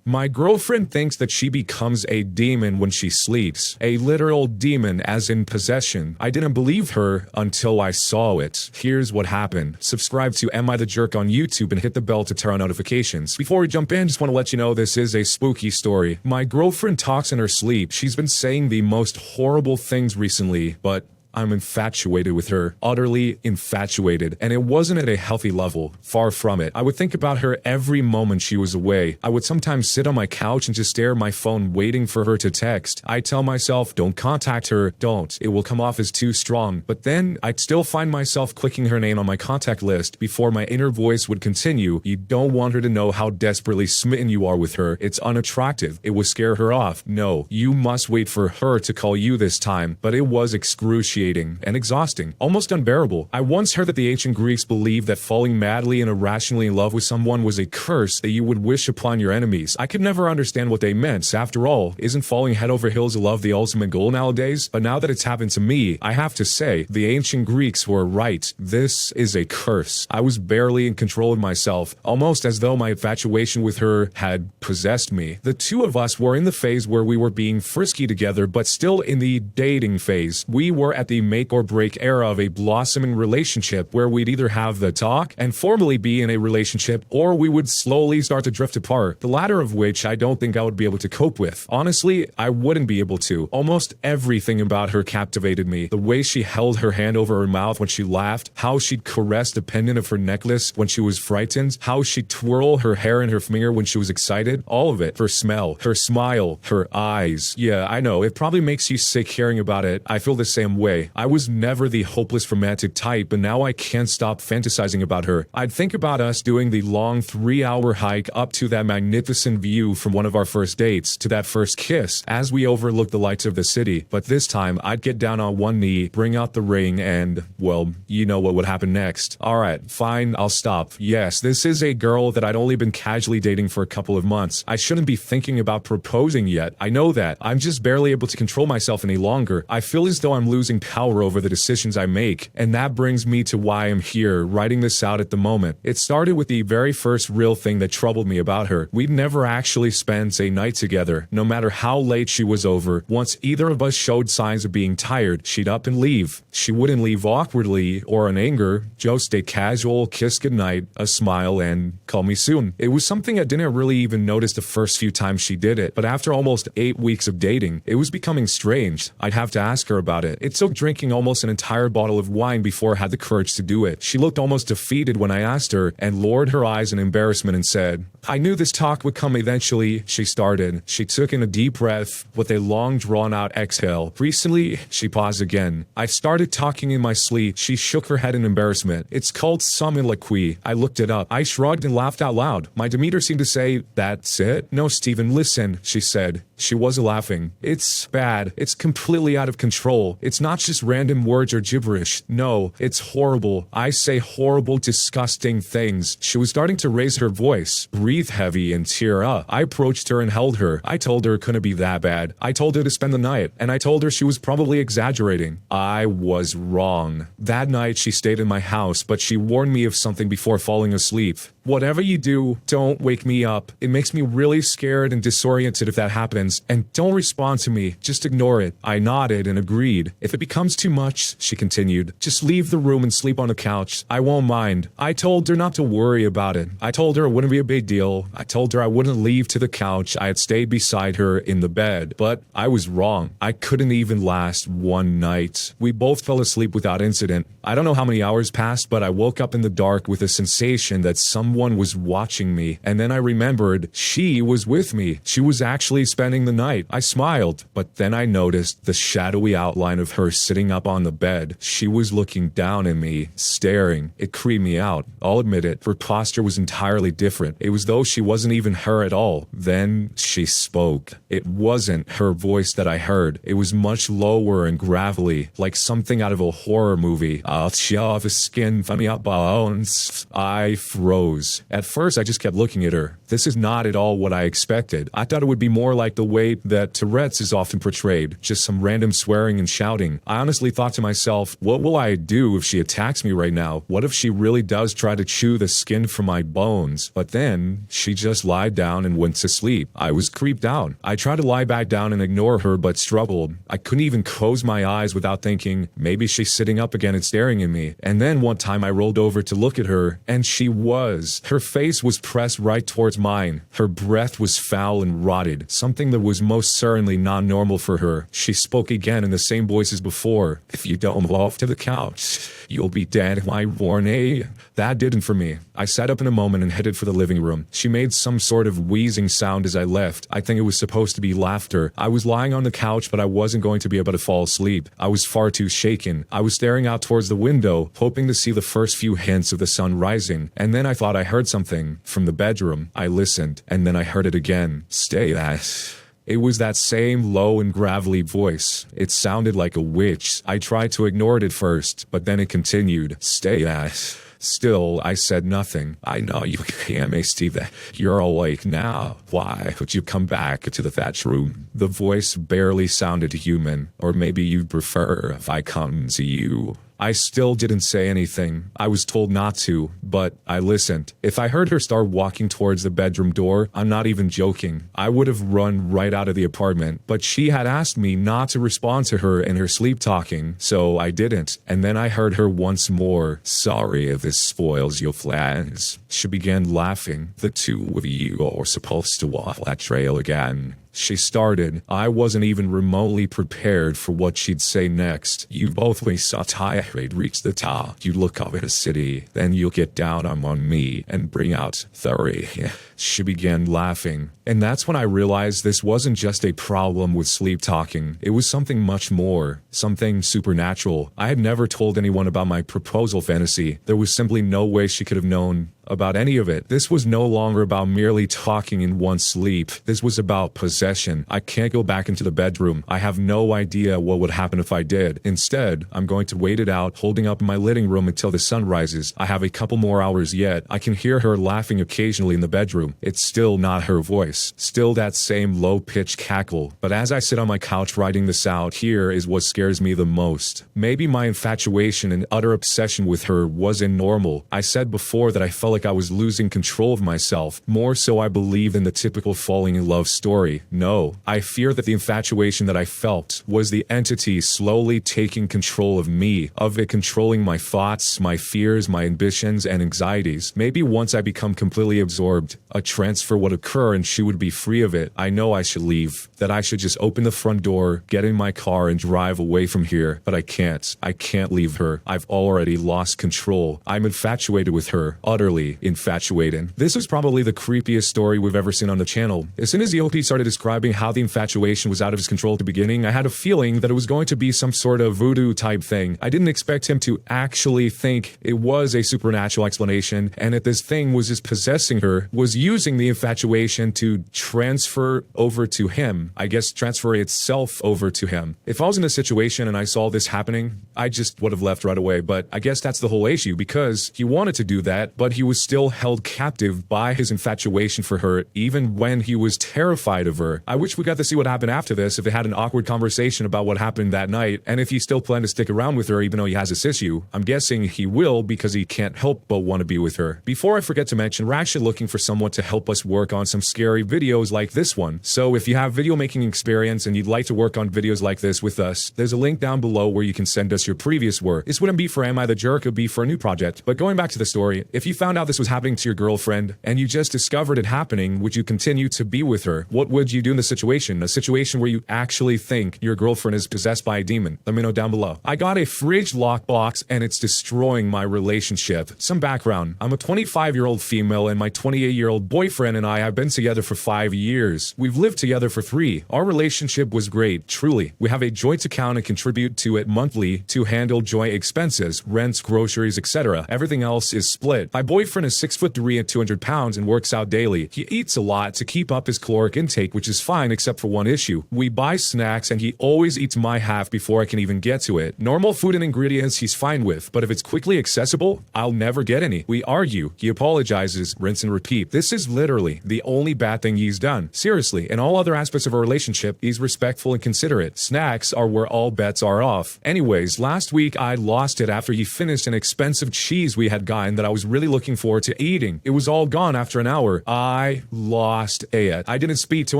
My girlfriend thinks that she becomes a demon when she sleeps. A literal demon, as in possession. I didn't believe her until I saw it. Here's what happened. Subscribe to Am I the Jerk on YouTube and hit the bell to turn on notifications. Before we jump in, just want to let you know this is a spooky story. My girlfriend talks in her sleep. She's been saying the most horrible things recently, but I'm infatuated with her, utterly infatuated, and it wasn't at a healthy level, far from it. I would think about her every moment she was away. I would sometimes sit on my couch and just stare at my phone waiting for her to text. I tell myself, don't contact her, don't, it will come off as too strong. But then I'd still find myself clicking her name on my contact list before my inner voice would continue. You don't want her to know how desperately smitten you are with her. It's unattractive. It will scare her off. No, you must wait for her to call you this time. But it was excruciating and exhausting, almost unbearable. I once heard that the ancient Greeks believed that falling madly and irrationally in love with someone was a curse that you would wish upon your enemies. I could never understand what they meant. After all, isn't falling head over heels in love the ultimate goal nowadays? But now that it's happened to me, I have to say, the ancient Greeks were right. This is a curse. I was barely in control of myself, almost as though my infatuation with her had possessed me. The two of us were in the phase where we were being frisky together, but still in the dating phase. We were at the make or break era of a blossoming relationship where we'd either have the talk and formally be in a relationship, or we would slowly start to drift apart, the latter of which I don't think I would be able to cope with. Honestly, I wouldn't be able to. Almost everything about her captivated me. The way she held her hand over her mouth when she laughed, how she'd caress the pendant of her necklace when she was frightened, how she'd twirl her hair in her finger when she was excited, all of it. Her smell, her smile, her eyes. Yeah, I know, it probably makes you sick hearing about it. I feel the same way. I was never the hopeless romantic type, but now I can't stop fantasizing about her. I'd think about us doing the long 3-hour hike up to that magnificent view from one of our first dates, to that first kiss, as we overlook the lights of the city. But this time, I'd get down on one knee, bring out the ring, and, well, you know what would happen next. Alright, fine, I'll stop. Yes, this is a girl that I'd only been casually dating for a couple of months. I shouldn't be thinking about proposing yet. I know that. I'm just barely able to control myself any longer. I feel as though I'm losing power over the decisions I make, and that brings me to why I'm here, writing this out at the moment. It started with the very first real thing that troubled me about her. We'd never actually spent a night together, no matter how late she was over. Once either of us showed signs of being tired, she'd up and leave. She wouldn't leave awkwardly or in anger, just a casual kiss goodnight, a smile, and call me soon. It was something I didn't really even notice the first few times she did it, but after almost 8 weeks of dating, it was becoming strange. I'd have to ask her about it. It took drinking almost an entire bottle of wine before I had the courage to do it. She looked almost defeated when I asked her, and lowered her eyes in embarrassment and said, I knew this talk would come eventually. She started. She took in a deep breath with a long drawn-out exhale. Recently, she paused again. I started talking in my sleep. She shook her head in embarrassment. It's called soliloquy. I looked it up. I shrugged and laughed out loud. My demeanor seemed to say, that's it? No, Stephen, listen, she said. She wasn't laughing. It's bad. It's completely out of control. It's not just random words or gibberish. No, it's horrible. I say horrible, disgusting things. She was starting to raise her voice, breathe heavy, and tear up. I approached her and held her. I told her it couldn't be that bad. I told her to spend the night, and I told her she was probably exaggerating. I was wrong. That night, she stayed in my house, but she warned me of something before falling asleep. Whatever you do, don't wake me up. It makes me really scared and disoriented if that happens. And don't respond to me. Just ignore it. I nodded and agreed. If it becomes too much, she continued, just leave the room and sleep on the couch. I won't mind. I told her not to worry about it. I told her it wouldn't be a big deal. I told her I wouldn't leave to the couch. I had stayed beside her in the bed. But I was wrong. I couldn't even last one night. We both fell asleep without incident. I don't know how many hours passed, but I woke up in the dark with a sensation that someone was watching me, and then I remembered she was with me. She was actually spending the night. I smiled, but then I noticed the shadowy outline of her sitting up on the bed. She was looking down at me, staring. It creeped me out. I'll admit it. Her posture was entirely different. It was though she wasn't even her at all. Then she spoke. It wasn't her voice that I heard. It was much lower and gravelly, like something out of a horror movie. I'll shove his skin from your bones. I froze. At first, I just kept looking at her. This is not at all what I expected. I thought it would be more like the way that Tourette's is often portrayed, just some random swearing and shouting. I honestly thought to myself, what will I do if she attacks me right now? What if she really does try to chew the skin from my bones? But then, she just lied down and went to sleep. I was creeped out. I tried to lie back down and ignore her, but struggled. I couldn't even close my eyes without thinking, maybe she's sitting up again and staring at me. And then one time I rolled over to look at her, and she was. Her face was pressed right towards mine. Her breath was foul and rotted, something that was most certainly not normal for her. She spoke again in the same voice as before. If you don't move off to the couch, you'll be dead, my warning. That didn't for me. I sat up in a moment and headed for the living room. She made some sort of wheezing sound as I left. I think it was supposed to be laughter. I was lying on the couch, but I wasn't going to be able to fall asleep. I was far too shaken. I was staring out towards the window, hoping to see the first few hints of the sun rising. And then I thought I heard something from the bedroom. I listened, and then I heard it again. Stay that. It was that same low and gravelly voice. It sounded like a witch. I tried to ignore it at first, but then it continued. Stay that. Still, I said nothing. I know you can't make Steve that you're awake now. Why would you come back to the thatch room? The voice barely sounded human, or maybe you'd prefer if I come to you. I still didn't say anything. I was told not to, but I listened. If I heard her start walking towards the bedroom door, I'm not even joking, I would have run right out of the apartment. But she had asked me not to respond to her in her sleep talking, so I didn't. And then I heard her once more. Sorry if this spoils your plans. She began laughing. The two of you are supposed to walk that trail again. She started. I wasn't even remotely prepared for what she'd say next. You both saw tirade reach the top. You look up at the city, then you'll get down on me and bring out 30. She began laughing. And that's when I realized this wasn't just a problem with sleep talking. It was something much more. Something supernatural. I had never told anyone about my proposal fantasy. There was simply no way she could have known about any of it. This was no longer about merely talking in one's sleep. This was about possession. I can't go back into the bedroom. I have no idea what would happen if I did. Instead, I'm going to wait it out, holding up in my living room until the sun rises. I have a couple more hours yet. I can hear her laughing occasionally in the bedroom. It's still not her voice. Still that same low-pitched cackle. But as I sit on my couch writing this out, here is what scares me the most. Maybe my infatuation and utter obsession with her wasn't normal. I said before that I felt like I was losing control of myself. More so I believe in the typical falling in love story. No, I fear that the infatuation that I felt was the entity slowly taking control of me, of it controlling my thoughts, my fears, my ambitions, and anxieties. Maybe once I become completely absorbed, a transfer would occur and she would be free of it. I know I should leave, that I should just open the front door, get in my car, and drive away from here, but I can't. I can't leave her. I've already lost control. I'm infatuated with her, utterly infatuated. This is probably the creepiest story we've ever seen on the channel. As soon as the OP started describing how the infatuation was out of his control at the beginning, I had a feeling that it was going to be some sort of voodoo type thing. I didn't expect him to actually think it was a supernatural explanation, and that this thing was just possessing her, was using the infatuation to transfer over to him. I guess transfer itself over to him. If I was in a situation and I saw this happening, I just would have left right away, but I guess that's the whole issue, because he wanted to do that, but he was still held captive by his infatuation for her, even when he was terrified of her. I wish we got to see what happened after this, if they had an awkward conversation about what happened that night, and if he still planned to stick around with her even though he has this issue. I'm guessing he will, because he can't help but want to be with her. Before I forget to mention, we're actually looking for someone to help us work on some scary videos like this one. So if you have video making experience and you'd like to work on videos like this with us, there's a link down below where you can send us your previous work. This wouldn't be for Am I the Jerk, it would be for a new project. But going back to the story, if you found out this was happening to your girlfriend and you just discovered it happening, would you continue to be with her? What would you do in the situation? A situation where you actually think your girlfriend is possessed by a demon? Let me know down below. I got a fridge lockbox and it's destroying my relationship. Some background. I'm a 25-year-old female and my 28-year-old boyfriend and I have been together for 5 years. We've lived together for 3. Our relationship was great, truly. We have a joint account and contribute to it monthly to handle joint expenses, rents, groceries, etc. Everything else is split. My boyfriend boyfriend is 6'3" and 200 pounds and works out daily. He eats a lot to keep up his caloric intake, which is fine except for one issue. We buy snacks and he always eats my half before I can even get to it. Normal food and ingredients he's fine with, but if it's quickly accessible, I'll never get any. We argue. He apologizes, rinse and repeat. This is literally the only bad thing he's done. Seriously, in all other aspects of our relationship, he's respectful and considerate. Snacks are where all bets are off. Anyways, last week I lost it after he finished an expensive cheese we had gotten that I was really looking forward to eating. It was all gone after an hour. I lost it. I didn't speak to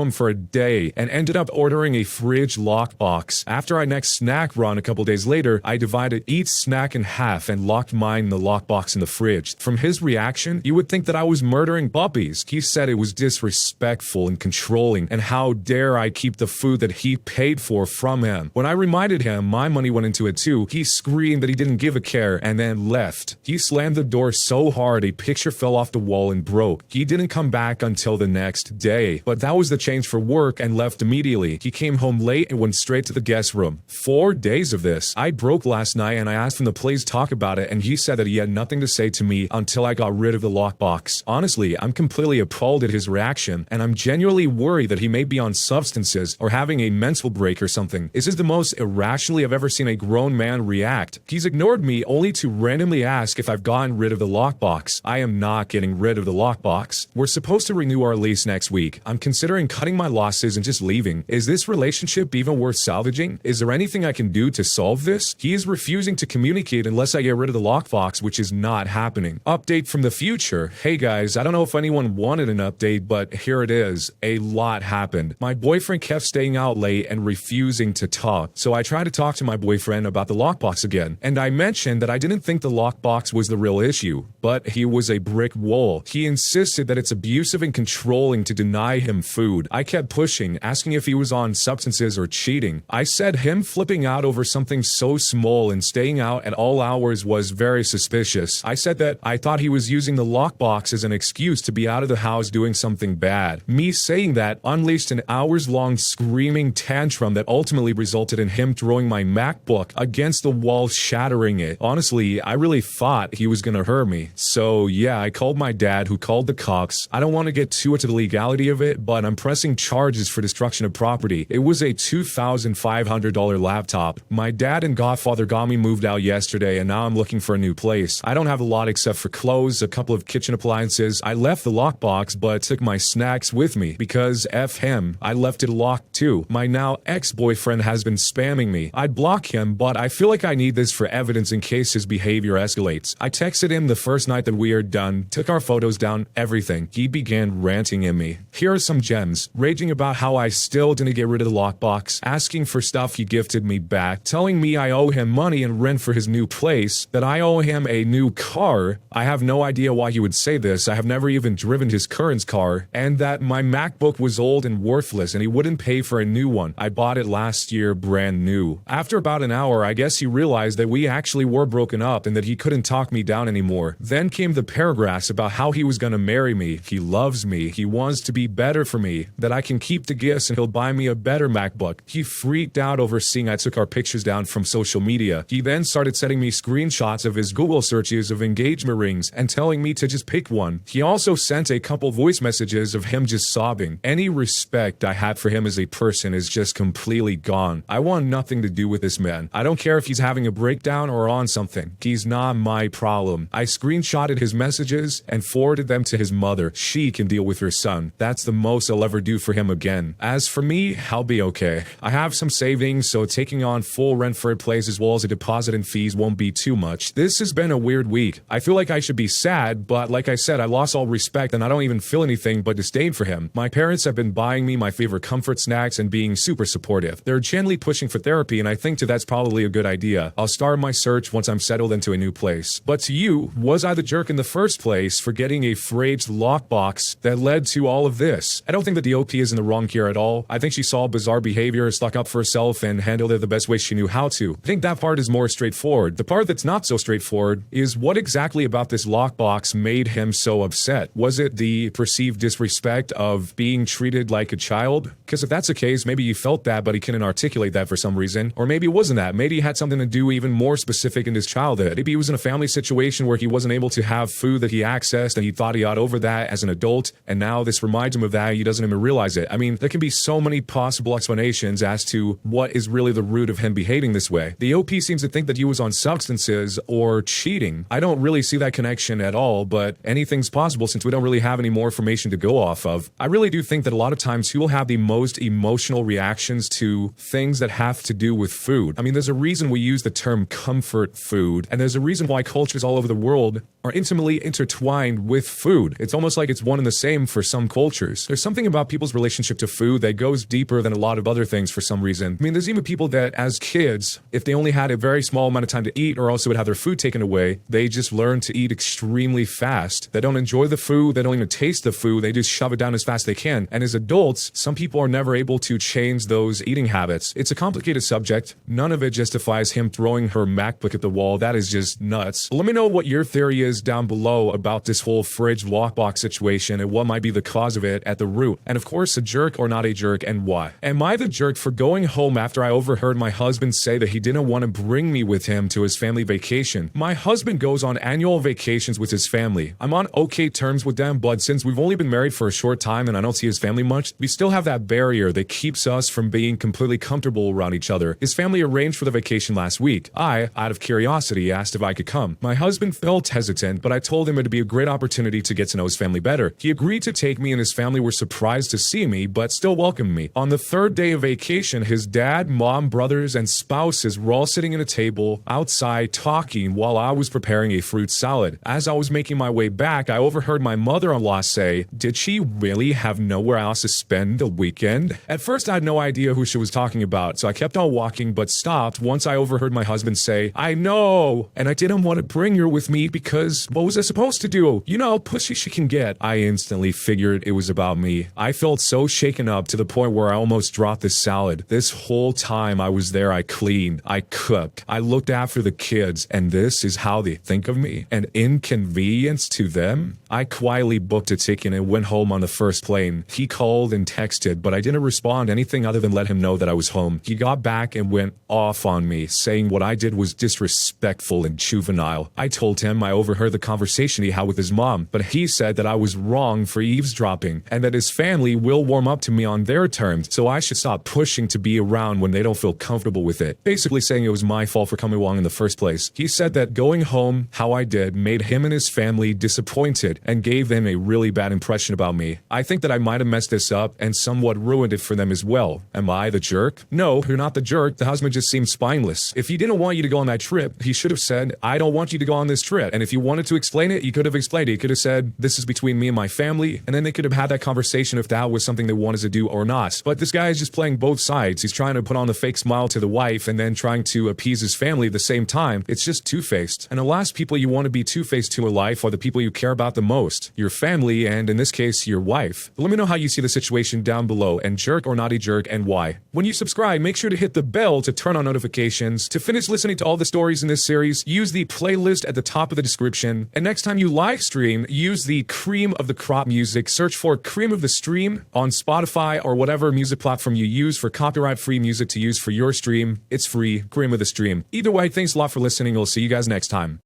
him for a day and ended up ordering a fridge lockbox. After our next snack run a couple days later, I divided each snack in half and locked mine in the lockbox in the fridge. From his reaction, you would think that I was murdering puppies. He said it was disrespectful and controlling, and how dare I keep the food that he paid for from him. When I reminded him my money went into it too, he screamed that he didn't give a care and then left. He slammed the door so hard a picture fell off the wall and broke. He didn't come back until the next day, but that was the change for work and left immediately. He came home late and went straight to the guest room. 4 days of this. I broke last night and I asked him to please talk about it, and he said that he had nothing to say to me until I got rid of the lockbox. Honestly, I'm completely appalled at his reaction, and I'm genuinely worried that he may be on substances or having a mental break or something. This is the most irrationally I've ever seen a grown man react. He's ignored me only to randomly ask if I've gotten rid of the lockbox. I am not getting rid of the lockbox. We're supposed to renew our lease next week. I'm considering cutting my losses and just leaving. Is this relationship even worth salvaging? Is there anything I can do to solve this? He is refusing to communicate unless I get rid of the lockbox, which is not happening. Update from the future. Hey guys, I don't know if anyone wanted an update, but here it is. A lot happened. My boyfriend kept staying out late and refusing to talk, so I tried to talk to my boyfriend about the lockbox again, and I mentioned that I didn't think the lockbox was the real issue, but he was a brick wall. He insisted that it's abusive and controlling to deny him food. I kept pushing, asking if he was on substances or cheating. I said him flipping out over something so small and staying out at all hours was very suspicious. I said that I thought he was using the lockbox as an excuse to be out of the house doing something bad. Me saying that unleashed an hours-long screaming tantrum that ultimately resulted in him throwing my MacBook against the wall, shattering it. Honestly, I really thought he was gonna hurt me. So yeah, I called my dad, who called the cops. I don't want to get too into the legality of it, but I'm pressing charges for destruction of property. It was a $2,500 laptop. My dad and godfather got me moved out yesterday, and now I'm looking for a new place. I don't have a lot except for clothes, a couple of kitchen appliances. I left the lockbox, but took my snacks with me because F him. I left it locked too. My now ex-boyfriend has been spamming me. I'd block him, but I feel like I need this for evidence in case his behavior escalates. I texted him the first night that we are done, took our photos down, everything. He began ranting at me. Here are some gems. Raging about how I still didn't get rid of the lockbox, asking for stuff he gifted me back, telling me I owe him money and rent for his new place, that I owe him a new car. I have no idea why he would say this. I have never even driven his current car, and that my MacBook was old and worthless and he wouldn't pay for a new one. I bought it last year brand new. After about an hour, I guess he realized that we actually were broken up and that he couldn't talk me down anymore. Then came the paragraphs about how he was gonna marry me, he loves me, he wants to be better for me, that I can keep the gifts and he'll buy me a better MacBook. He freaked out over seeing I took our pictures down from social media. He then started sending me screenshots of his Google searches of engagement rings and telling me to just pick one. He also sent a couple voice messages of him just sobbing. Any respect I had for him as a person is just completely gone. I want nothing to do with this man. I don't care if he's having a breakdown or on something. He's not my problem. I screenshotted his messages and forwarded them to his mother. She can deal with her son. That's the most I'll ever do for him again. As for me, I'll be okay. I have some savings, so taking on full rent for a place as well as a deposit and fees won't be too much. This has been a weird week. I feel like I should be sad, but like I said, I lost all respect and I don't even feel anything but disdain for him. My parents have been buying me my favorite comfort snacks and being super supportive. They're gently pushing for therapy, and I think that's probably a good idea. I'll start my search once I'm settled into a new place. But to you, was I the jerk in the first place for getting a frayed lockbox that led to all of this? I don't think that the OP is in the wrong here at all. I think she saw bizarre behavior, stuck up for herself, and handled it the best way she knew how to. I think that part is more straightforward. The part that's not so straightforward is what exactly about this lockbox made him so upset. Was it the perceived disrespect of being treated like a child? Because if that's the case, maybe you felt that, but he couldn't articulate that for some reason. Or maybe it wasn't that. Maybe he had something to do even more specific in his childhood. Maybe he was in a family situation where he wasn't able to have have food that he accessed and he thought he got over that as an adult, and now this reminds him of that, he doesn't even realize it. I mean, there can be so many possible explanations as to what is really the root of him behaving this way. The OP seems to think that he was on substances or cheating. I don't really see that connection at all, but anything's possible since we don't really have any more information to go off of. I really do think that a lot of times he will have the most emotional reactions to things that have to do with food. I mean, there's a reason we use the term comfort food, and there's a reason why cultures all over the world are intimately intertwined with food. It's almost like it's one and the same for some cultures. There's something about people's relationship to food that goes deeper than a lot of other things for some reason. I mean, there's even people that as kids, if they only had a very small amount of time to eat or also would have their food taken away, they just learn to eat extremely fast. They don't enjoy the food, they don't even taste the food, they just shove it down as fast as they can. And as adults, some people are never able to change those eating habits. It's a complicated subject. None of it justifies him throwing her MacBook at the wall. That is just nuts. Let me know what your theory is down below about this whole fridge lockbox situation and what might be the cause of it at the root. And of course, a jerk or not a jerk, and why. Am I the jerk for going home after I overheard my husband say that he didn't want to bring me with him to his family vacation? My husband goes on annual vacations with his family. I'm on okay terms with them, but since we've only been married for a short time and I don't see his family much, we still have that barrier that keeps us from being completely comfortable around each other. His family arranged for the vacation last week. I, out of curiosity, asked if I could come. My husband felt hesitant, but I told him it'd be a great opportunity to get to know his family better. He agreed to take me, and his family were surprised to see me, but still welcomed me. On the third day of vacation, his dad, mom, brothers, and spouses were all sitting at a table outside talking while I was preparing a fruit salad. As I was making my way back, I overheard my mother-in-law say, "Did she really have nowhere else to spend the weekend?" At first, I had no idea who she was talking about, so I kept on walking, but stopped once I overheard my husband say, "I know, and I didn't want to bring her with me because what was I supposed to do? You know, pussy she can get." I instantly figured it was about me. I felt so shaken up to the point where I almost dropped the salad. This whole time I was there, I cleaned, I cooked, I looked after the kids, and this is how they think of me? An inconvenience to them? I quietly booked a ticket and went home on the first plane. He called and texted, but I didn't respond anything other than let him know that I was home. He got back and went off on me, saying what I did was disrespectful and juvenile. I told him I overheard the conversation he had with his mom, but he said that I was wrong for eavesdropping and that his family will warm up to me on their terms, so I should stop pushing to be around when they don't feel comfortable with it. Basically saying it was my fault for coming along in the first place. He said that going home how I did made him and his family disappointed and gave them a really bad impression about me. I think that I might have messed this up and somewhat ruined it for them as well. Am I the jerk? No, you're not the jerk. The husband just seems spineless. If he didn't want you to go on that trip, he should have said, "I don't want you to go on this trip." And if you wanted to explain it, he could have explained it. He could have said, "This is between me and my family," and then they could have had that conversation if that was something they wanted to do or not. But this guy is just playing both sides. He's trying to put on the fake smile to the wife and then trying to appease his family at the same time. It's just two-faced. And the last people you want to be two-faced to in life are the people you care about the most. Your family, and in this case, your wife. But let me know how you see the situation down below, and jerk or not a jerk, and why. When you subscribe, make sure to hit the bell to turn on notifications. To finish listening to all the stories in this series, use the playlist at the top of the description. And next time you live stream, use the cream of the crop music. Search for Cream of the Stream on Spotify or whatever music platform you use for copyright-free music to use for your stream. It's free, Cream of the Stream. Either way, thanks a lot for listening. We'll see you guys next time.